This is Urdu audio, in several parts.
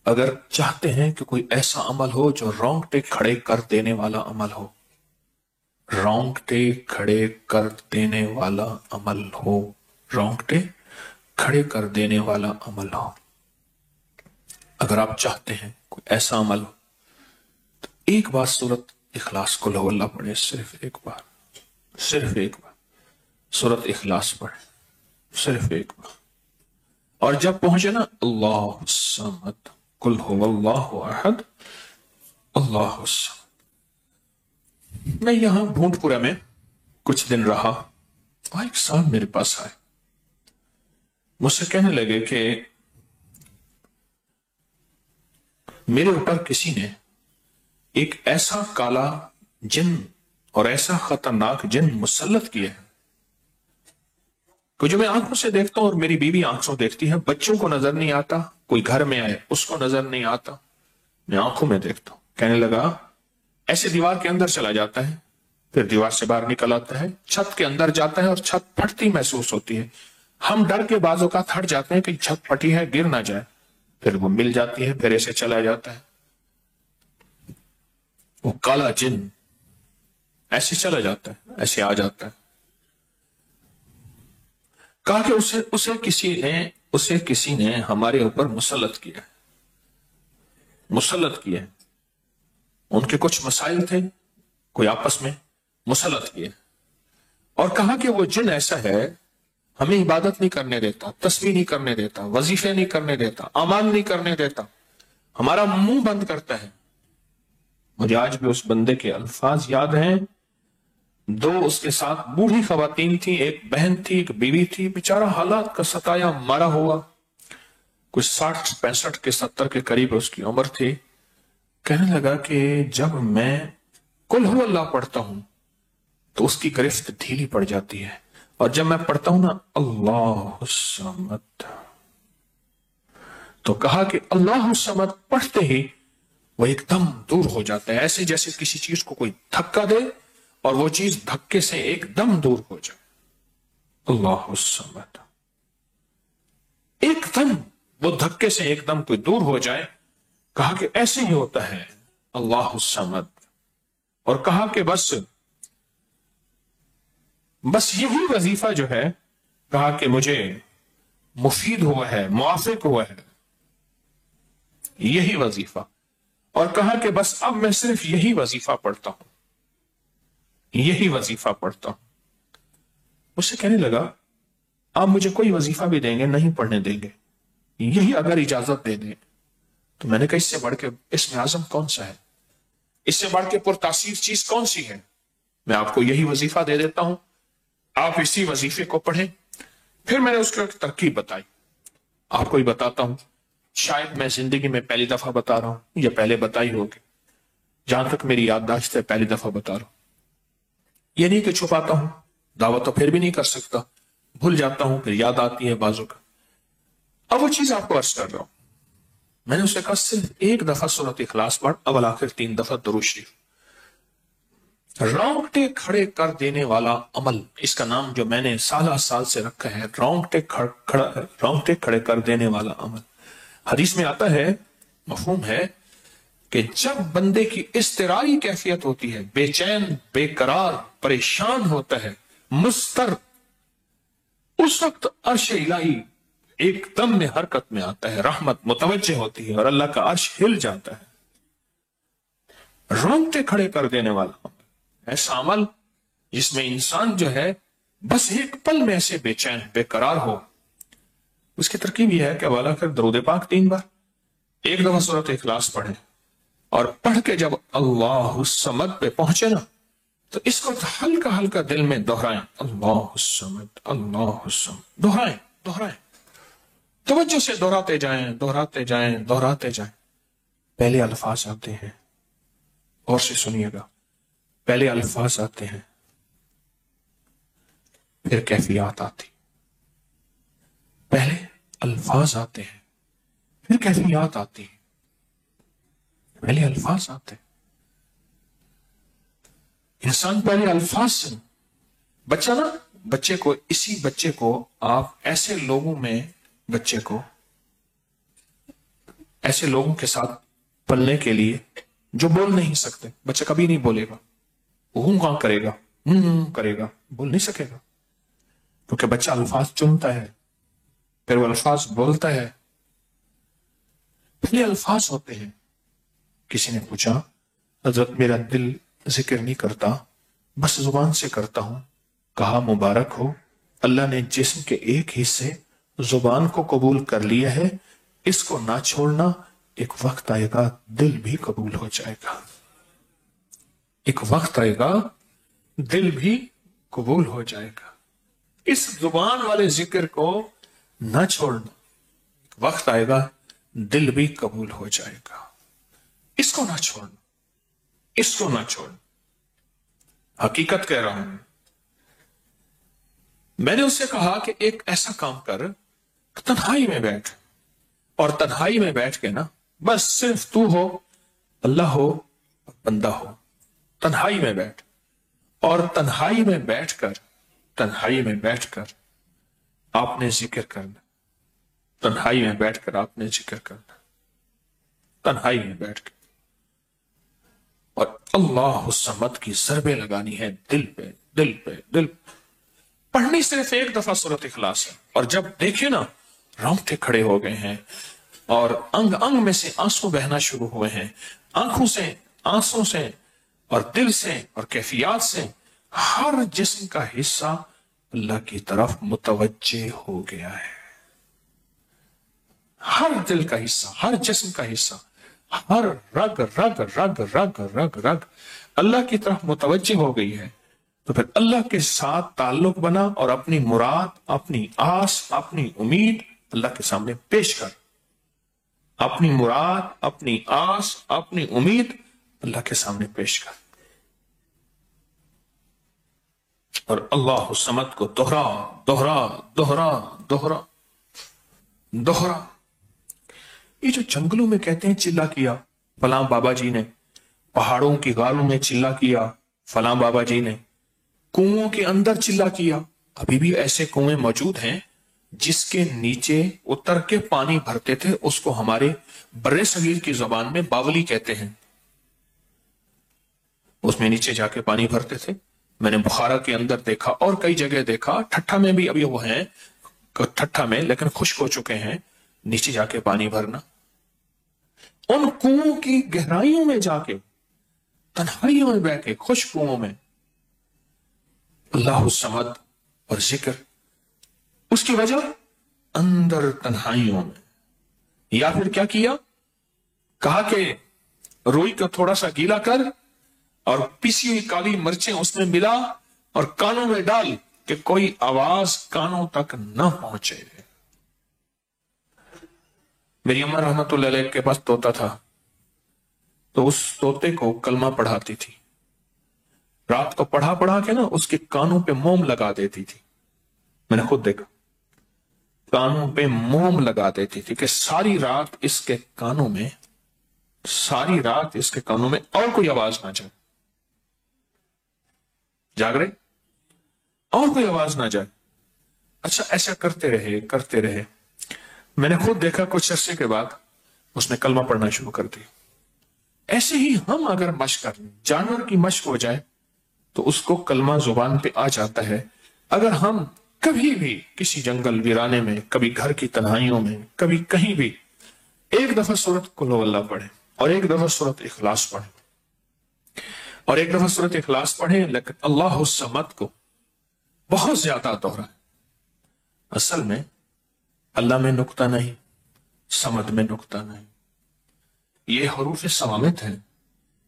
اگر چاہتے ہیں کہ کوئی ایسا عمل ہو جو رونگٹے کھڑے کر دینے والا عمل ہو، رونگٹے کھڑے کر دینے والا عمل ہو، رونگٹے کھڑے کر دینے والا عمل ہو، اگر آپ چاہتے ہیں کوئی ایسا عمل ہو تو ایک بار سورت اخلاص قل هو اللہ پڑھے، صرف ایک بار سورت اخلاص پڑھے، صرف ایک بار. اور جب پہنچے نا اللہ الصمد قل هو اللہ احد اللہ الصمد. میں یہاں بھونٹ پورا میں کچھ دن رہا اور ایک صاحب میرے پاس آئے، مجھ سے کہنے لگے کہ میرے اوپر کسی نے ایک ایسا کالا جن اور ایسا خطرناک جن مسلط کیا ہے کہ جو میں آنکھوں سے دیکھتا ہوں اور میری بیوی آنکھوں دیکھتی ہے، بچوں کو نظر نہیں آتا، کوئی گھر میں آئے اس کو نظر نہیں آتا، میں آنکھوں میں دیکھتا ہوں. کہنے لگا ایسے دیوار کے اندر چلا جاتا ہے، پھر دیوار سے باہر نکل آتا ہے، چھت کے اندر جاتا ہے اور چھت پھٹتی محسوس ہوتی ہے. ہم ڈر کے بعض اوقات ہٹ جاتے ہیں کہ چھت پھٹی ہے گر نہ جائے، پھر وہ مل جاتی ہے، پھر ایسے چلا جاتا ہے. وہ کالا جن ایسے چلا جاتا ہے، ایسے آ جاتا ہے. کہا کہ اسے کسی نے ہمارے اوپر مسلط کیا ہے. ان کے کچھ مسائل تھے، کوئی آپس میں مسلط کیے، اور کہا کہ وہ جن ایسا ہے ہمیں عبادت نہیں کرنے دیتا، تسبیح نہیں کرنے دیتا، وظیفے نہیں کرنے دیتا، اعمال نہیں کرنے دیتا، ہمارا منہ بند کرتا ہے. مجھے آج بھی اس بندے کے الفاظ یاد ہیں. 2 اس کے ساتھ بوڑھی خواتین تھی، ایک بہن تھی، ایک بیوی تھی، بیچارہ حالات کا ستایا مارا ہوا، کچھ 60 65 کے 70 کے قریب اس کی عمر تھی. کہنے لگا کہ جب میں قل هو اللہ پڑھتا ہوں تو اس کی گرفت ڈھیلی پڑ جاتی ہے، اور جب میں پڑھتا ہوں نا اللہ الصمد، تو کہا کہ اللہ الصمد پڑھتے ہی وہ ایک دم دور ہو جاتا ہے، ایسے جیسے کسی چیز کو کوئی دھکا دے اور وہ چیز دھکے سے ایک دم دور ہو جائے. اللہ الصمد، ایک دم وہ دھکے سے ایک دم کوئی دور ہو جائے. کہا کہ ایسے ہی ہوتا ہے اللہ الصمد. اور کہا کہ بس یہی وظیفہ جو ہے، کہا کہ مجھے مفید ہوا ہے، موافق ہوا ہے یہی وظیفہ. اور کہا کہ بس اب میں صرف یہی وظیفہ پڑھتا ہوں، یہی وظیفہ پڑھتا ہوں. مجھ سے کہنے لگا آپ مجھے کوئی وظیفہ بھی دیں گے نہیں پڑھنے دیں گے، یہی اگر اجازت دے دیں. تو میں نے کہا اس سے بڑھ کے اسم اعظم کون سا ہے، اس سے بڑھ کے پرتاثیر چیز کون سی ہے؟ میں آپ کو یہی وظیفہ دے دیتا ہوں، آپ اسی وظیفے کو پڑھیں. پھر میں نے اس کو ایک ترکیب بتائی، آپ کو ہی بتاتا ہوں، شاید میں زندگی میں پہلی دفعہ بتا رہا ہوں یا پہلے بتائی ہوگی، جہاں تک میری یادداشت ہے پہلی دفعہ بتا رہا ہوں. یہ نہیں کہ چھپاتا ہوں، دعویٰ تو پھر بھی نہیں کر سکتا، بھول جاتا ہوں پھر یاد آتی ہے بازو کا. اب وہ چیز آپ کو عرض کر رہا ہوں. میں نے اسے کہا صرف ایک دفعہ سورۃ اخلاص پڑھ، اول آخر 3 دفعہ درود شریف. رونگٹے کھڑے کر دینے والا عمل، اس کا نام جو میں نے سال سے رکھا ہے، رونگٹے کھڑے کر دینے والا عمل. حدیث میں آتا ہے، مفہوم ہے کہ جب بندے کی اضطرائی کیفیت ہوتی ہے، بے چین، بے قرار، پریشان ہوتا ہے، مضطر، اس وقت عرش الہی ایک دم میں حرکت میں آتا ہے، رحمت متوجہ ہوتی ہے اور اللہ کا عرش ہل جاتا ہے. رونگٹے کھڑے کر دینے والا عمل، ایسا عمل جس میں انسان جو ہے بس ایک پل میں ایسے بے چین، بے قرار ہو. اس کی ترکیب یہ ہے کہ والا کر درود پاک 3 بار، ایک دفعہ سورۃ اخلاص پڑھیں، اور پڑھ کے جب اللہ الصمد پہ پہنچے نا تو اس کو ہلکا ہلکا دل میں دہرائیں، اللہ الصمد، اللہ الصمد، دہرائیں، توجہ سے دہراتے جائیں. پہلے الفاظ آتے ہیں، اور سے سنیے گا، پہلے الفاظ آتے ہیں، پھر کیفیات آتی. پہلے الفاظ آتے ہیں، پھر کیفیات آتی ہیں. پہلے الفاظ آتے ہیں، انسان پہلے الفاظ سے. بچے کو آپ ایسے لوگوں میں، بچے کو ایسے لوگوں کے ساتھ پلنے کے لیے جو بول نہیں سکتے. بچہ کبھی نہیں بولے گا, وہ کہاں کرے گا, کرے گا, بول نہیں سکے گا, کیونکہ بچہ الفاظ چنتا ہے, پھر وہ الفاظ بولتا ہے. پہلے الفاظ ہوتے ہیں. کسی نے پوچھا, حضرت میرا دل ذکر نہیں کرتا, بس زبان سے کرتا ہوں. کہا مبارک ہو, اللہ نے جسم کے ایک حصے زبان کو قبول کر لیا ہے, اس کو نہ چھوڑنا, ایک وقت آئے گا دل بھی قبول ہو جائے گا. ایک وقت آئے گا دل بھی قبول ہو جائے گا. اس زبان والے ذکر کو نہ چھوڑنا, ایک وقت آئے گا دل بھی قبول ہو جائے گا. اس کو نہ چھوڑنا, اس کو نہ چھوڑنا. حقیقت کہہ رہا ہوں. میں نے اس سے کہا کہ ایک ایسا کام کر, تنہائی میں بیٹھ, اور تنہائی میں بیٹھ کے نا بس صرف تو ہو, اللہ ہو, بندہ ہو. تنہائی میں بیٹھ, اور تنہائی میں بیٹھ کر, تنہائی میں بیٹھ کر آپ نے ذکر کرنا. تنہائی میں بیٹھ کر آپ نے ذکر کرنا, تنہائی میں بیٹھ کر, اور اللہ الصمد کی ضربیں لگانی ہے دل پہ, دل پہ, دل پہ. پڑھنی صرف ایک دفعہ سورۃ اخلاص ہے, اور جب دیکھیں نا رونگٹے کھڑے ہو گئے ہیں, اور انگ انگ میں سے آنسو بہنا شروع ہوئے ہیں, آنکھوں سے, آنسوں سے, اور دل سے, اور کیفیات سے, ہر جسم کا حصہ اللہ کی طرف متوجہ ہو گیا ہے. ہر دل کا حصہ, ہر جسم کا حصہ, ہر رگ رگ رگ رگ رگ رگ اللہ کی طرف متوجہ ہو گئی ہے. تو پھر اللہ کے ساتھ تعلق بنا, اور اپنی مراد, اپنی آس, اپنی امید اللہ کے سامنے پیش کر. اپنی مراد, اپنی آس, اپنی امید اللہ کے سامنے پیش کر, اور اللہ الصمد کو دوہرا دوہرا دوہرا دوہرا دوہرا. یہ جو جنگلوں میں کہتے ہیں چلا کیا فلاں بابا جی نے, پہاڑوں کی غاروں میں چلا کیا فلاں بابا جی نے, کنووں کے اندر چلا کیا, ابھی بھی ایسے کنویں موجود ہیں جس کے نیچے اتر کے پانی بھرتے تھے. اس کو ہمارے برے صغیر کی زبان میں باولی کہتے ہیں. اس میں نیچے جا کے پانی بھرتے تھے. میں نے بخارا کے اندر دیکھا, اور کئی جگہ دیکھا, ٹھٹھا میں بھی ابھی وہ ہیں, ٹھٹھا میں لیکن خشک ہو چکے ہیں, نیچے جا کے پانی بھرنا. ان کنووں کی گہرائیوں میں جا کے, تنہائیوں میں بیٹھ کے, خشک کنووں میں اللہ الصمد اور ذکر. اس کی وجہ اندر تنہائیوں میں. یا پھر کیا کیا, کہا کہ روئی کا تھوڑا سا گیلا کر, اور پیسی ہوئی کالی مرچیں اس میں ملا, اور کانوں میں ڈال کہ کوئی آواز کانوں تک نہ پہنچے. میری اماں رحمت اللہ علیہ کے پاس طوطا تھا, تو اس طوطے کو کلمہ پڑھاتی تھی. رات کو پڑھا پڑھا کے نا اس کے کانوں پہ موم لگا دیتی تھی. میں نے خود دیکھا, کانوں پہ موم لگا دیتی تھی کہ ساری رات اس کے کانوں میں, ساری رات اس کے کانوں میں اور کوئی آواز نہ جائے. جاگ رہے, اور کوئی آواز نہ جائے. اچھا ایسا کرتے رہے کرتے رہے. میں نے خود دیکھا کچھ عرصے کے بعد اس نے کلمہ پڑھنا شروع کر دی. ایسے ہی ہم اگر مشق کر لیں, جانور کی مشق ہو جائے تو اس کو کلمہ زبان پہ آ جاتا ہے. اگر ہم کبھی بھی کسی جنگل ویرانے میں, کبھی گھر کی تنہائیوں میں, کبھی کہیں بھی ایک دفعہ سورۃ قل ہو اللہ پڑھیں, اور ایک دفعہ سورۃ اخلاص پڑھیں, اور ایک دفعہ سورۃ اخلاص پڑھیں, لیکن اللہ الصمد کو بہت زیادہ دوہرائیں. اصل میں اللہ میں نقطہ نہیں, صمد میں نقطہ نہیں. یہ حروف صوامت ہیں,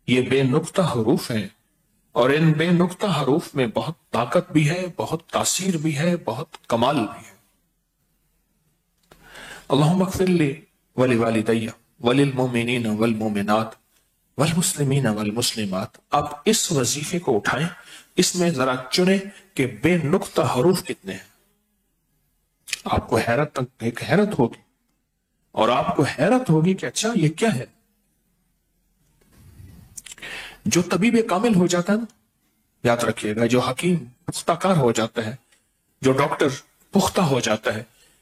یہ بے نقطہ حروف ہیں, اور ان بے نقطہ حروف میں بہت طاقت بھی ہے, بہت تاثیر بھی ہے, بہت کمال بھی ہے. اللہم اغفر لی ولوالدی وللمؤمنین والمؤمنات والمسلمین والمسلمات. آپ اس وظیفے کو اٹھائیں, اس میں ذرا چنیں کہ بے نقطہ حروف کتنے ہیں. آپ کو ایک حیرت ہوگی, اور آپ کو حیرت ہوگی کہ اچھا یہ کیا ہے. جو طبیب کامل ہو جاتا ہے نا, یاد رکھیے گا, جو حکیم پختہ کار ہو جاتا ہے, جو ڈاکٹر پختہ ہو جاتا ہے,